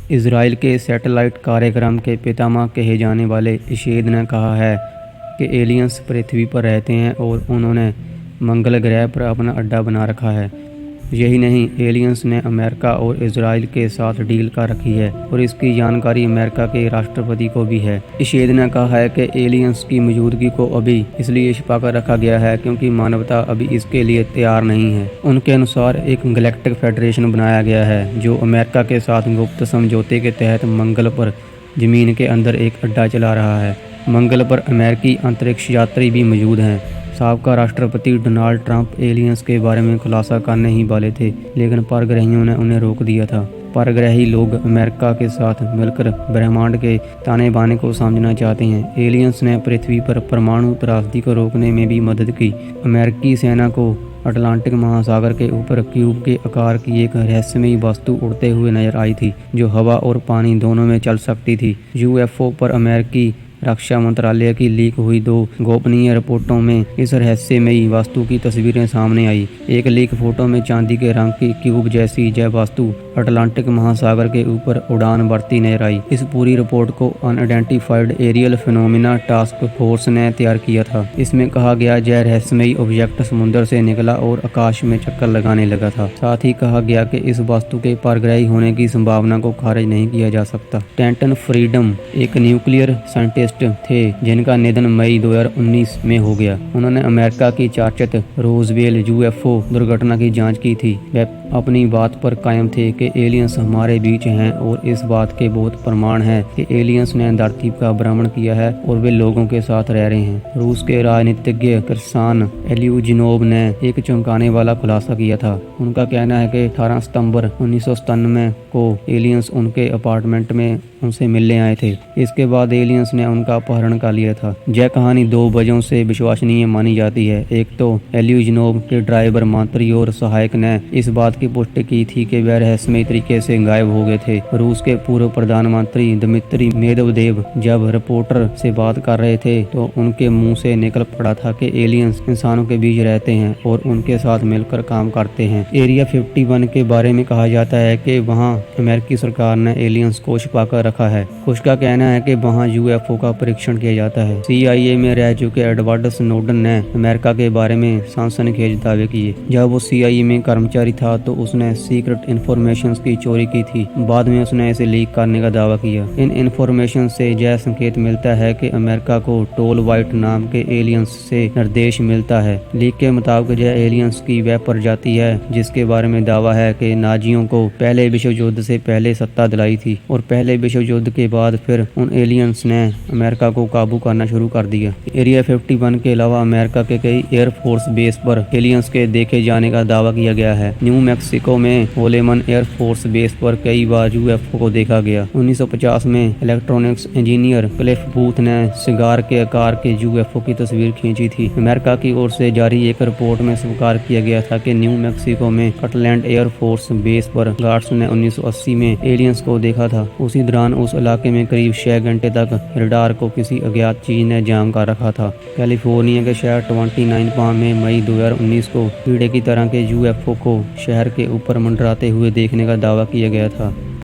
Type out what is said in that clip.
Israel के satellite कार्यक्रम के पितामह कहे जाने वाले इशेद ने कहा है कि एलियंस पृथ्वी पर रहते हैं और उन्होंने मंगल ग्रह पर अपना अड्डा बना रखा है। यही नहीं, एलियंस ने अमेरिका और इजराइल के साथ डील कर रखी है और इसकी जानकारी अमेरिका के राष्ट्रपति को भी है। इशेद ने कहा है कि एलियंस की मौजूदगी को अभी इसलिए छिपा कर रखा गया है क्योंकि मानवता अभी इसके लिए तैयार नहीं है। उनके अनुसार एक गैलेक्टिक फेडरेशन बनाया गया है जो अमेरिका के साथ गुप्त समझौते के तहत मंगल पर जमीन के अंदर एक अड्डा चला रहा है। मंगल पर अमेरिकी अंतरिक्ष यात्री भी मौजूद हैं। साबका राष्ट्रपति डोनाल्ड ट्रंप एलियंस के बारे में खुलासा करने ही वाले थे, लेकिन परग्रहियों ने उन्हें रोक दिया था। परग्रही लोग अमेरिका के साथ मिलकर ब्रह्मांड के ताने बाने को समझना चाहते हैं। एलियंस ने पृथ्वी पर परमाणु त्रासदी को रोकने में भी मदद की। अमेरिकी सेना को अटलांटिक महासागर के ऊपर क्यूब के आकार की एक रहस्यमयी वस्तु उड़ते हुए नजर आई थी जो हवा और पानी दोनों में चल सकती थी। यूएफओ पर अमेरिकी रक्षा मंत्रालय की लीक हुई 2 गोपनीय रिपोर्टों में इस रहस्यमयी वस्तु की तस्वीरें सामने आई। एक लीक फोटो में चांदी के रंग की क्यूब जैसी यह वस्तु अटलांटिक महासागर के ऊपर उड़ान भरती नजर आई। इस पूरी रिपोर्ट को unidentified aerial phenomena task force ने तैयार किया था। इसमें कहा गया यह रहस्यमयी ऑब्जेक्ट समुद्र से निकला और आकाश में चक्कर लगाने लगा था। साथ ही कहा गया कि इस वस्तु के परग्रही होने की संभावना को खारिज नहीं किया जा सकता। स्टैंटन फ्रीडम एक न्यूक्लियर साइंटिस्ट थे जिनका निधन मई 2019 में हो गया। उन्होंने अमेरिका की चर्चित रोजवेल यूएफओ दुर्घटना की जांच की थी। वे अपनी बात पर कायम थे कि एलियंस हमारे बीच हैं और इस बात के बहुत प्रमाण हैं कि एलियंस ने धरती का भ्रमण किया है और वे लोगों के साथ रह रहे हैं। रूस के राजनीतिज्ञ किरसान एल्यूजिनोव ने एक चौंकाने वाला खुलासा किया था। उनका कहना है कि 18 सितंबर 1997 को एलियंस उनके अपार्टमेंट में उनसे मिलने आए थे। इसके बाद एलियंस ने उनका अपहरण कर लिया था। यह कहानी 2 वजहों से विश्वसनीय मानी जाती है। एक तो एल्यूजिनोव के ड्राइवर, मंत्री और सहायक ने इस बात की पुष्टि की थी कि वह रहस्यमयी तरीके से गायब हो गए थे। रूस के पूर्व प्रधानमंत्री दमित्री मेदवेदेव जब रिपोर्टर से बात कर रहे थे तो उनके मुंह से निकल पड़ा था कि एलियंस इंसानों के बीच रहते हैं और उनके साथ मिलकर काम करते हैं। एरिया 51 के बारे में कहा जाता है कि वहां अमेरिकी सरकार ने एलियंस को छिपाकर रखा है। कुछ का कहना है कि वहां यूएफओ का परीक्षण किया जाता है। सीआईए में रह चुके एडवर्ड स्नोडन ने अमेरिका के बारे में सनसनीखेज दावे किए। जब वो सीआईए में कर्मचारी था तो उसने सीक्रेट इंफॉर्मेशन की चोरी की थी। बाद में उसने इसे लीक करने का दावा किया। इन इंफॉर्मेशन से यह संकेत मिलता है कि अमेरिका को टोल वाइट नाम के एलियंस से निर्देश मिलता है। लीक के मुताबिक यह एलियंस की वह प्रजाति है जिसके बारे में दावा है कि नाजियों को पहले विश्व युद्ध से पहले सत्ता दिलाई थी और पहले विश्व युद्ध के बाद फिर उन एलियंस ने अमेरिका को काबू करना शुरू कर दिया। एरिया 51 के अलावा अमेरिका के कई एयरफोर्स बेस पर एलियंस के देखे जाने का दावा किया गया है। न्यू मैक्सिको में होलेमन एयरफोर्स बेस पर कई बार यूएफओ को देखा गया। 1950 में इलेक्ट्रॉनिक्स इंजीनियर क्लिफ बूथ ने सिगार के आकार के यूएफओ की तस्वीर खींची थी। अमेरिका की ओर से जारी एक रिपोर्ट में स्वीकार किया गया था कि न्यू मैक्सिको में कटलैंड एयरफोर्स बेस पर गार्ड्स ने 1980 में एलियंस को देखा था। उसी दौरान उस इलाके में करीब 6 घंटे तक रडार को किसी अज्ञात चीज ने जाम कर रखा था। कैलिफोर्निया के शहर 29 पाम में मई 2019 को कीड़े की तरह के यूएफओ को शहर के ऊपर मंडराते हुए देखने का दावा किया गया था।